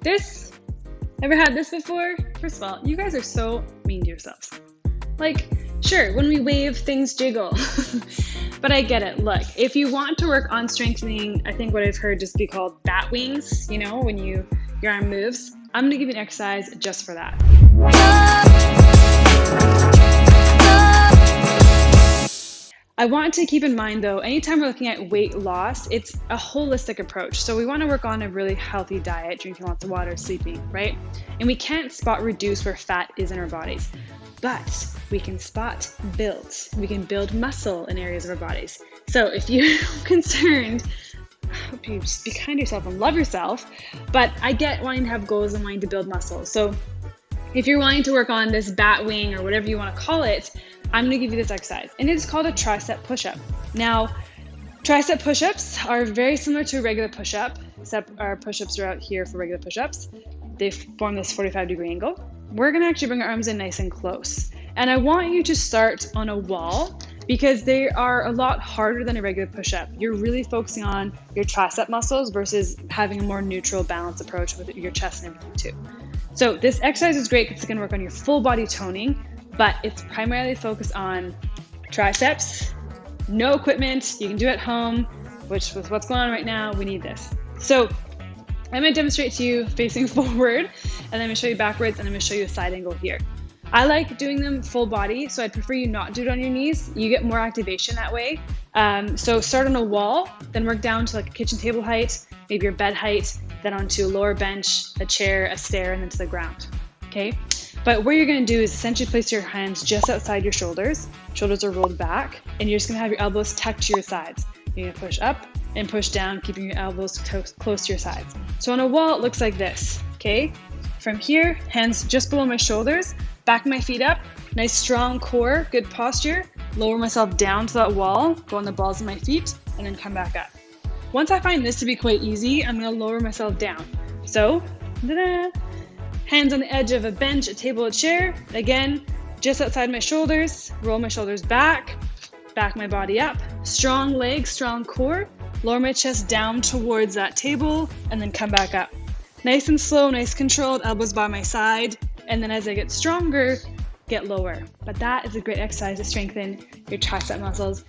this. Ever had this before? First of all, you guys are so mean to yourselves. Like, sure, when we wave, things jiggle. But I get it. Look, if you want to work on strengthening, I think what I've heard just be called bat wings, you know, when your arm moves, I'm gonna give you an exercise just for that. I want to keep in mind though, anytime we're looking at weight loss, it's a holistic approach. So we want to work on a really healthy diet, drinking lots of water, sleeping, right? And we can't spot reduce where fat is in our bodies, but we can spot build. We can build muscle in areas of our bodies. So if you're concerned, I hope you just be kind to yourself and love yourself, but I get wanting to have goals and wanting to build muscle. So if you're wanting to work on this bat wing or whatever you want to call it, I'm going to give you this exercise, and it's called a tricep push-up. Now, tricep push-ups are very similar to a regular push-up, except our push-ups are out here for regular push-ups. They form this 45-degree angle. We're going to actually bring our arms in nice and close. And I want you to start on a wall because they are a lot harder than a regular push-up. You're really focusing on your tricep muscles versus having a more neutral, balanced approach with your chest and everything too. So this exercise is great because it's going to work on your full body toning, but it's primarily focused on triceps, no equipment, you can do it at home, which with what's going on right now, we need this. So I'm gonna demonstrate to you facing forward, and then I'm gonna show you backwards, and I'm gonna show you a side angle here. I like doing them full body, so I'd prefer you not do it on your knees. You get more activation that way. So start on a wall, then work down to like a kitchen table height, maybe your bed height, then onto a lower bench, a chair, a stair, and then to the ground, okay? But what you're gonna do is essentially place your hands just outside your shoulders. Shoulders are rolled back, and you're just gonna have your elbows tucked to your sides. You're gonna push up and push down, keeping your elbows close to your sides. So on a wall, it looks like this, okay? From here, hands just below my shoulders, back my feet up, nice strong core, good posture, lower myself down to that wall, go on the balls of my feet, and then come back up. Once I find this to be quite easy, I'm gonna lower myself down. So, ta-da! Hands on the edge of a bench, a table, a chair. Again, just outside my shoulders, roll my shoulders back my body up. Strong legs, strong core. Lower my chest down towards that table and then come back up. Nice and slow, nice controlled, elbows by my side. And then as I get stronger, get lower. But that is a great exercise to strengthen your tricep muscles